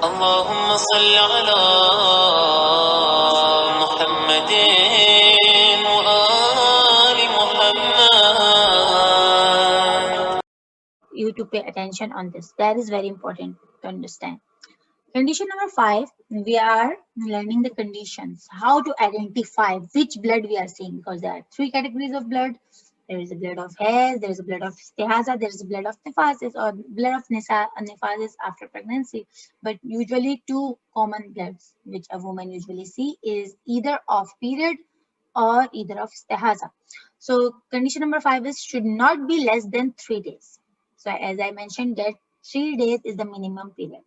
اللهم صل على محمد وآل محمد. You to pay attention on this. That is very important to understand. Condition number 5, we are learning the conditions. How to identify which blood we are seeing, because there are 3 categories of blood. There is a blood of Haiz, there is a blood of istihaza, there is a blood of nephasis, or blood of nephasis after pregnancy. But usually 2 common bloods which a woman usually see is either of period or either of istihaza. So condition number 5 is should not be less than 3 days. So as I mentioned that 3 days is the minimum period.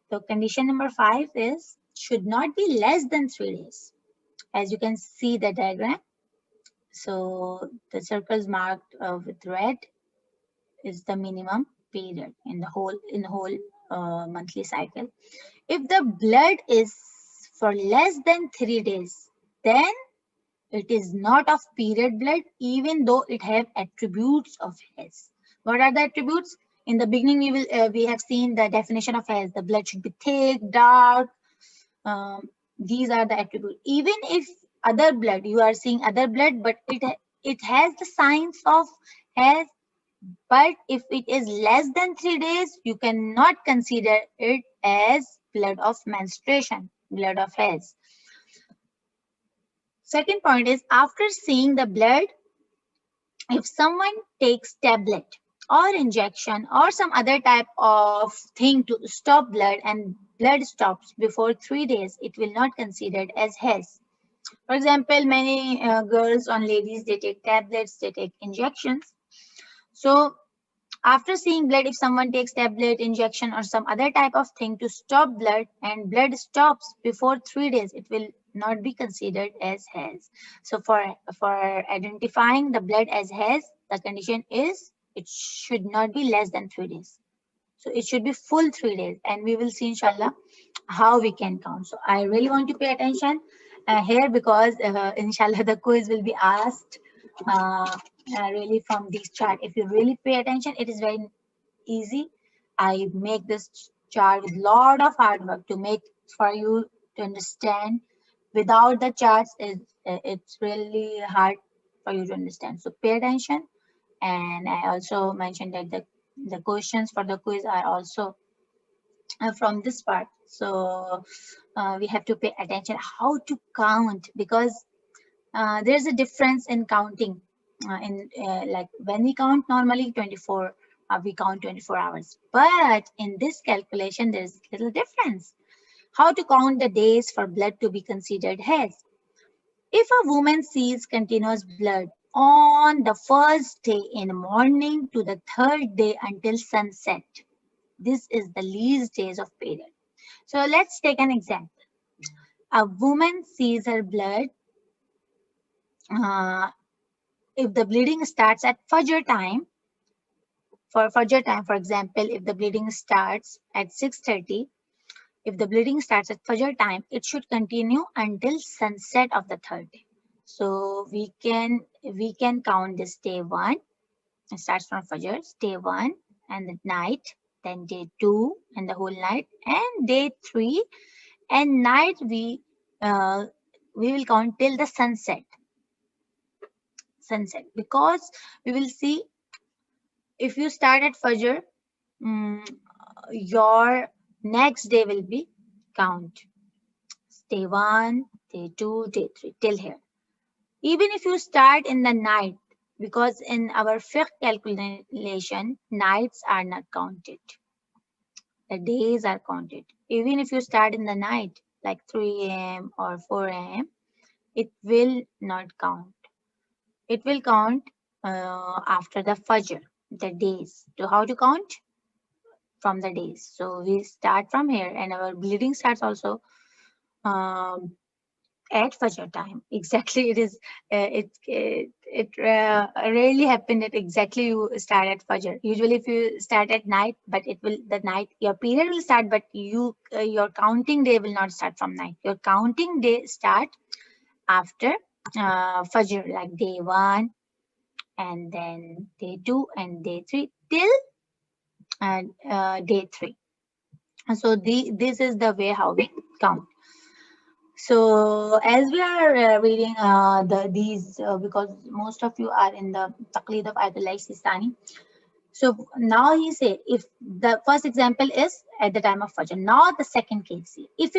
So condition number 5 is should not be less than 3 days. As you can see the diagram. So the circles marked with red is the minimum period in the whole monthly cycle. If the blood is for less than 3 days, then it is not of period blood, even though it have attributes of Haiz. What are the attributes? In the beginning, we have seen the definition of Haiz. The blood should be thick, dark. These are the attributes. Even if other blood, you are seeing other blood, but it has the signs of Haiz. But if it is less than 3 days, you cannot consider it as blood of menstruation, blood of Haiz. Second point is after seeing the blood, if someone takes tablet or injection or some other type of thing to stop blood and blood stops before 3 days, it will not considered as Haiz. For example, many girls or ladies, they take tablets, they take injections. So after seeing blood, if someone takes tablet, injection or some other type of thing to stop blood and blood stops before 3 days, it will not be considered as Haiz. So for identifying the blood as Haiz, the condition is it should not be less than 3 days. So it should be full 3 days, and we will see inshallah how we can count. So I really want to pay attention here because inshallah the quiz will be asked really from this chart. If you really pay attention, it is very easy. I make this chart with lot of hard work to make for you to understand. Without the charts, it's really hard for you to understand. So pay attention. And I also mentioned that the questions for the quiz are also from this part. So we have to pay attention how to count, because there's a difference in counting. Like when we count normally 24, we count 24 hours. But in this calculation, there's little difference. How to count the days for blood to be considered Haiz? If a woman sees continuous blood on the first day in the morning to the third day until sunset, this is the least days of period. So let's take an example. A woman sees her blood. If the bleeding starts at Fajr time, for example, if the bleeding starts at 6:30, if the bleeding starts at Fajr time, it should continue until sunset of the third day. So we can count this day 1. It starts from Fajr, day 1 and the night, then day 2 and the whole night, and day 3 and night we will count till the sunset, because we will see if you start at Fajr, your next day will be count day 1, day 2, day 3 till here. Even if you start in the night, because in our fiqh calculation, nights are not counted. The days are counted. Even if you start in the night, like 3 a.m. or 4 a.m., it will not count. It will count after the Fajr, the days. So how to count? From the days. So we start from here, and our bleeding starts also at Fajr time. Exactly, it is. It rarely happen that exactly you start at Fajr. Usually, if you start at night, but your period will start, but your counting day will not start from night. Your counting day start after Fajr, like day 1, and then day 2 and day 3 till day 3. So this is the way how we count. So as we are reading these, because most of you are in the Taqleed of Ayatollah Sistani. So now he said, if the first example is at the time of Fajr. Now the second case, if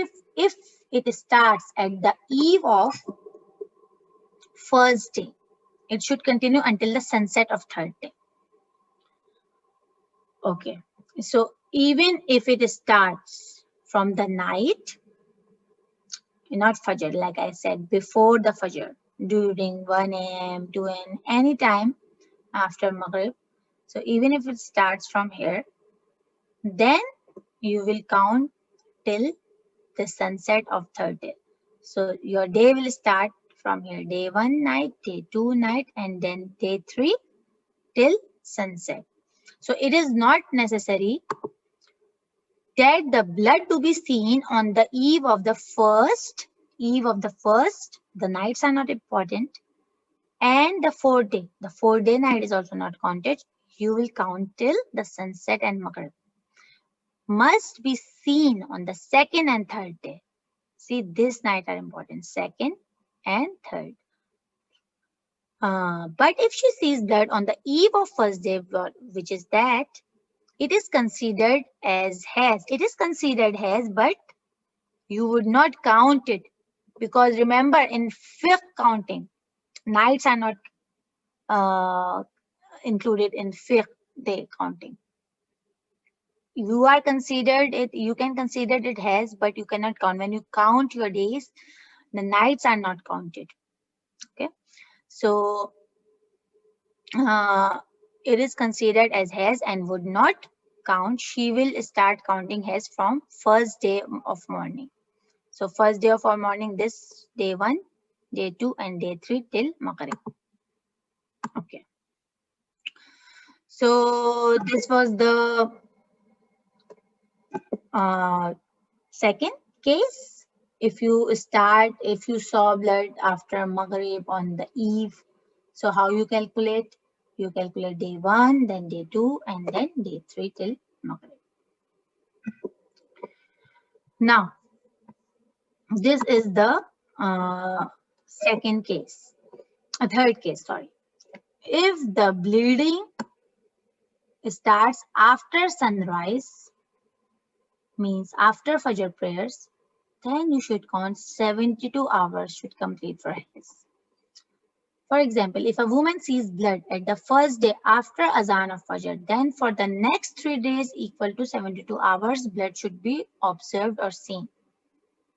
it starts at the eve of first day, it should continue until the sunset of third day. Okay. So even if it starts from the night, not Fajr, like I said, before the Fajr, during 1 a.m., 2 a.m., any time after Maghrib. So even if it starts from here, then you will count till the sunset of third day. So your day will start from here, day 1 night, day 2 night, and then day 3 till sunset. So it is not necessary that the blood to be seen on the eve of the first, the nights are not important, and the fourth day night is also not counted. You will count till the sunset and Maghrib. Must be seen on the second and third day. See, this night are important, second and third. But if she sees blood on the eve of first day, which is that, it is considered as Haiz. It is considered Haiz, but you would not count it, because remember, in fiqh counting, nights are not included in fiqh day counting. You are considered it, you can consider it Haiz, but you cannot count. When you count your days, the nights are not counted. Okay, so it is considered as Haiz and would not count. She will start counting Haiz from first day of morning. So first day of our morning, this day 1, day 2, and day 3 till Maghrib. Okay. So this was the second case. If you saw blood after Maghrib on the eve, so how you calculate? You calculate day 1, then day 2, and then day 3 till Maghrib. Now, this is the third case, sorry. If the bleeding starts after sunrise, means after Fajr prayers, then you should count 72 hours should complete for Haiz. For example, if a woman sees blood at the first day after Azan of Fajr, then for the next 3 days equal to 72 hours, blood should be observed or seen,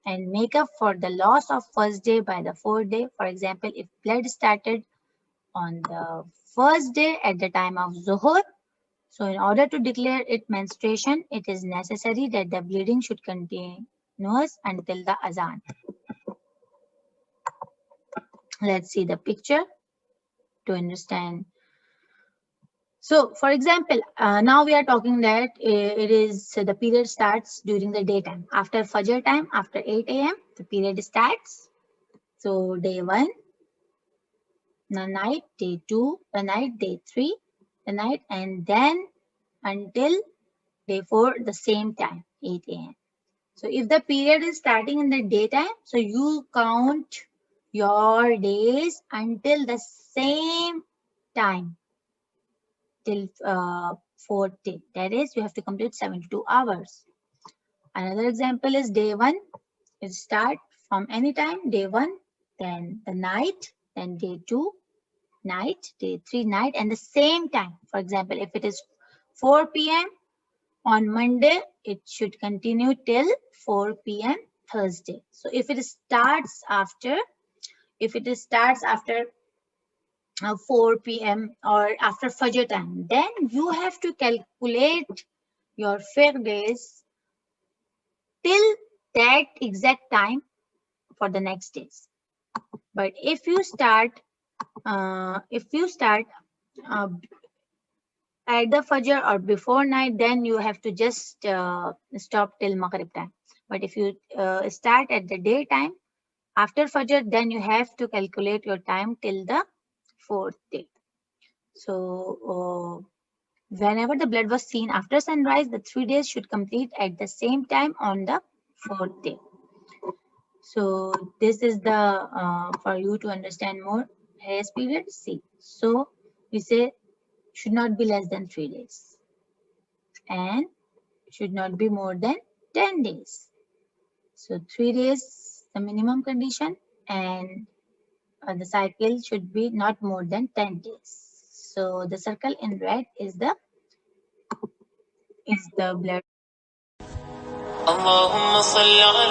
and make up for the loss of first day by the fourth day. For example, if blood started on the first day at the time of Zuhur, so in order to declare it menstruation, it is necessary that the bleeding should continuous until the Azan. Let's see the picture to understand. So, for example, now we are talking that it is the period starts during the daytime. After Fajr time, after 8 a.m., the period starts. So, day 1, the night, day 2, the night, day 3, the night, and then until day 4, the same time, 8 a.m. So, if the period is starting in the daytime, so you count your days until the same time, till fourth day. That is, you have to complete 72 hours. Another example is day 1. It start from any time, day 1, then the night, then day 2, night, day 3, night, and the same time. For example, if it is 4 p.m. on Monday, it should continue till 4 p.m. Thursday. So if it starts after 4 p.m. or after Fajr time, then you have to calculate your fair days till that exact time for the next days. But if you start at the Fajr or before night, then you have to just stop till Maghrib time. But if you start at the daytime after Fajr, then you have to calculate your time till the fourth day. So Whenever the blood was seen after sunrise, the 3 days should complete at the same time on the 4th day. So this is the for you to understand more Haiz period. See, so we say should not be less than 3 days and should not be more than 10 days. So 3 days the minimum condition, and the cycle should be not more than 10 days. So the circle in red is the blood. اللهم صل على